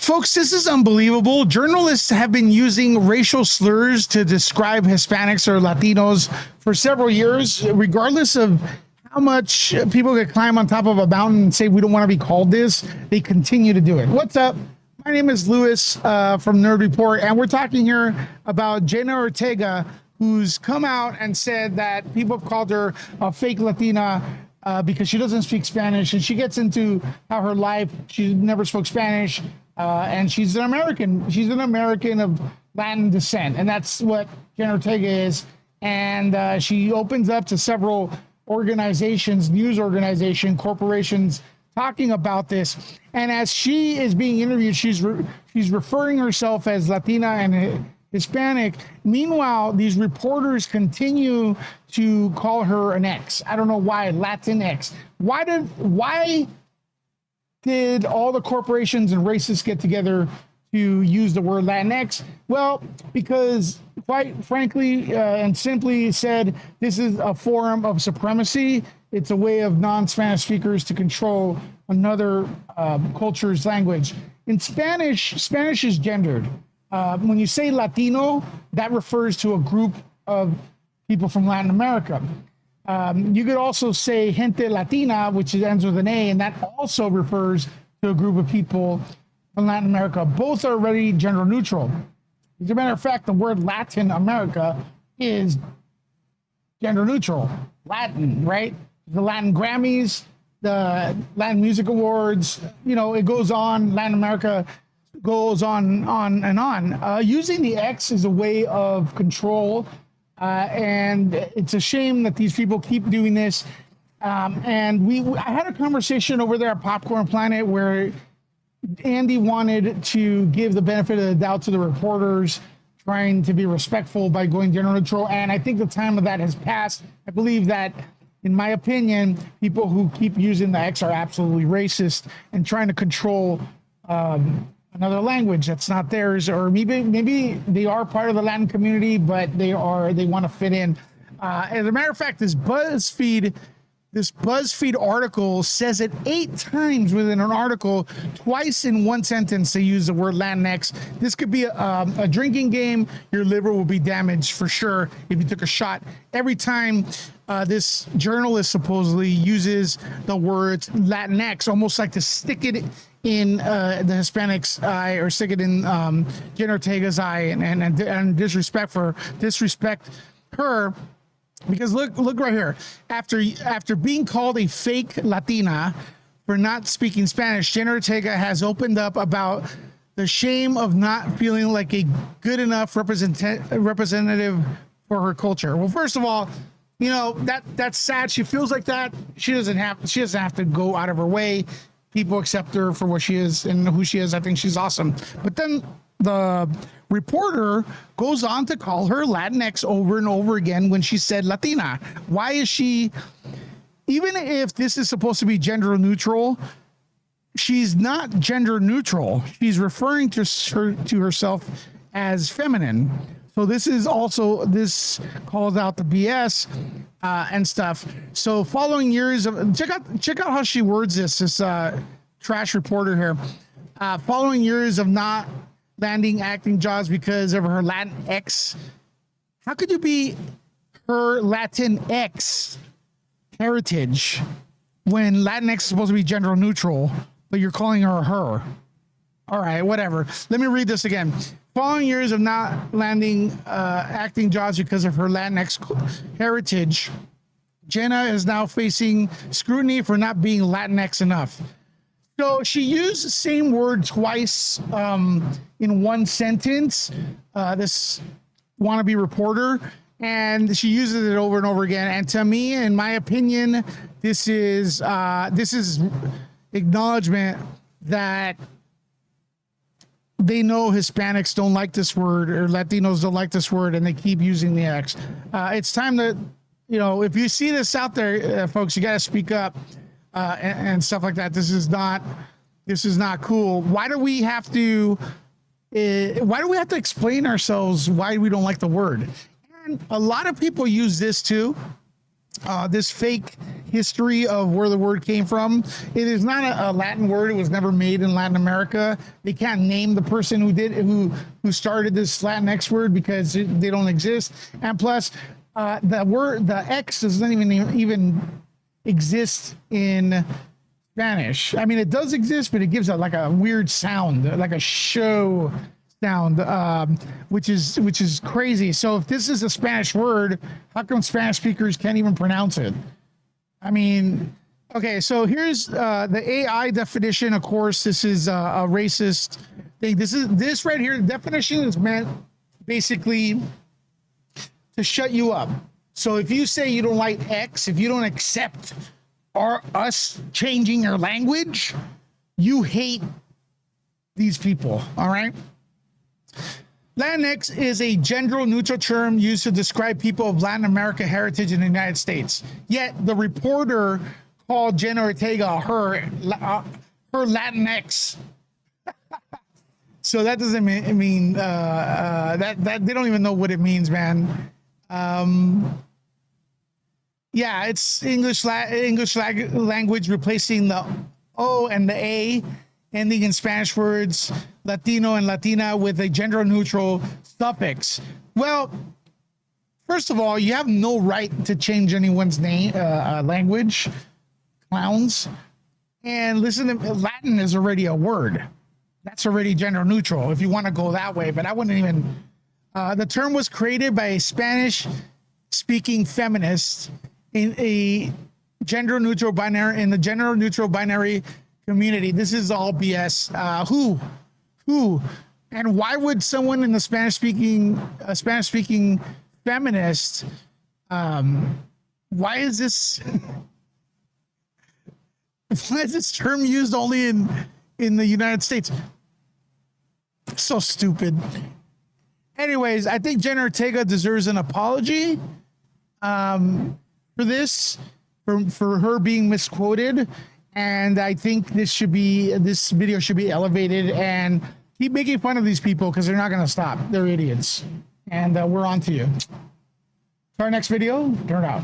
Folks, this is unbelievable. Journalists have been using racial slurs to describe Hispanics or Latinos for several years, regardless of how much people could climb on top of a mountain and say we don't want to be called this. They continue to do it. What's up? My name is Louis from Nerd Report, and we're talking here about Jenna Ortega, who's come out and said that people have called her a fake Latina because she doesn't speak Spanish, and she gets into how her life, she never spoke Spanish, and she's an American. She's an American of Latin descent, and that's what Jenna Ortega is. And she opens up to several organizations, news organizations, corporations, talking about this. And as she is being interviewed, she's referring herself as Latina and Hispanic. Meanwhile, these reporters continue to call her an X. I don't know why, LatinX. Why did all the corporations and racists get together to use the word Latinx? Well, because quite frankly and simply said, this is a form of supremacy. It's a way of non-Spanish speakers to control another culture's language. In Spanish, Spanish is gendered. When you say Latino, that refers to a group of people from Latin America. You could also say gente Latina, which ends with an A, and that also refers to a group of people from Latin America. Both are already gender neutral. As a matter of fact, the word Latin America is gender neutral. Latin, right? The Latin Grammys, the Latin Music Awards, you know, it goes on. Latin America goes on and on. Using the X is a way of control, and it's a shame that these people keep doing this. And I had a conversation over there at Popcorn Planet where Andy wanted to give the benefit of the doubt to the reporters, trying to be respectful by going gender neutral. And I think the time of that has passed. I believe that, in my opinion, people who keep using the X are absolutely racist and trying to control another language that's not theirs, or maybe they are part of the Latin community, but they want to fit in. As a matter of fact, this BuzzFeed article says it 8 times within an article, twice in one sentence they use the word Latinx. This could be a drinking game. Your liver will be damaged for sure if you took a shot. Every time this journalist supposedly uses the words Latinx, almost like to stick it in the Hispanic's eye or stick it in Jenna Ortega's eye and disrespect her. Because look right here. After being called a fake Latina for not speaking Spanish, Jenna Ortega has opened up about the shame of not feeling like a good enough representative for her culture. Well, first of all, you know, that's sad. She feels like that. She doesn't have to go out of her way. People accept her for what she is and who she is. I think she's awesome. But then the reporter goes on to call her Latinx over and over again when she said Latina. Why is she, even if this is supposed to be gender neutral, she's not gender neutral. She's referring to herself as feminine. So this calls out the BS and stuff. So following years of, check out how she words this trash reporter here. Following years of not landing acting jobs because of her Latinx. How could you be her Latinx heritage when Latinx is supposed to be gender neutral, but you're calling her her? All right, whatever. Let me read this again. Following years of not landing acting jobs because of her Latinx heritage, Jenna is now facing scrutiny for not being Latinx enough. So she used the same word twice in one sentence, this wannabe reporter, and she uses it over and over again. And to me, in my opinion, this is acknowledgement that they know Hispanics don't like this word or Latinos don't like this word, and they keep using the X. It's time to, you know, if you see this out there, folks, you got to speak up. And stuff like that. This is not cool. Why do we have to explain ourselves why we don't like the word? And a lot of people use this too. this fake history of where the word came from. It is not a Latin word. It was never made in Latin America. They can't name the person who started this LatinX word because they don't exist. And plus, the X doesn't even exist in Spanish. I mean, it does exist, but it gives like a weird sound, like a show sound, which is crazy. So if this is a Spanish word, how come Spanish speakers can't even pronounce it? I mean, okay, so here's the AI definition. Of course, this is a racist thing. This right here, the definition is meant basically to shut you up. So if you say you don't like X, if you don't accept us changing your language, you hate these people, all right? Latinx is a gender-neutral term used to describe people of Latin American heritage in the United States. Yet the reporter called Jenna Ortega her Latinx. So that doesn't mean that they don't even know what it means, man. Yeah, it's English language replacing the O and the A, ending in Spanish words Latino and Latina with a gender-neutral suffix. Well, first of all, you have no right to change anyone's name, language, clowns. And listen, Latin is already a word. That's already gender-neutral if you want to go that way. But I wouldn't even. The term was created by a Spanish-speaking feminist in the gender-neutral binary community. This is all BS. Who, and why would someone in the Spanish-speaking feminist? Why is this? Why is this term used only in the United States? So stupid. Anyways, I think Jenna Ortega deserves an apology for this, for her being misquoted. And I think this video should be elevated and keep making fun of these people because they're not going to stop. They're idiots. And we're on to you. To our next video, turn out.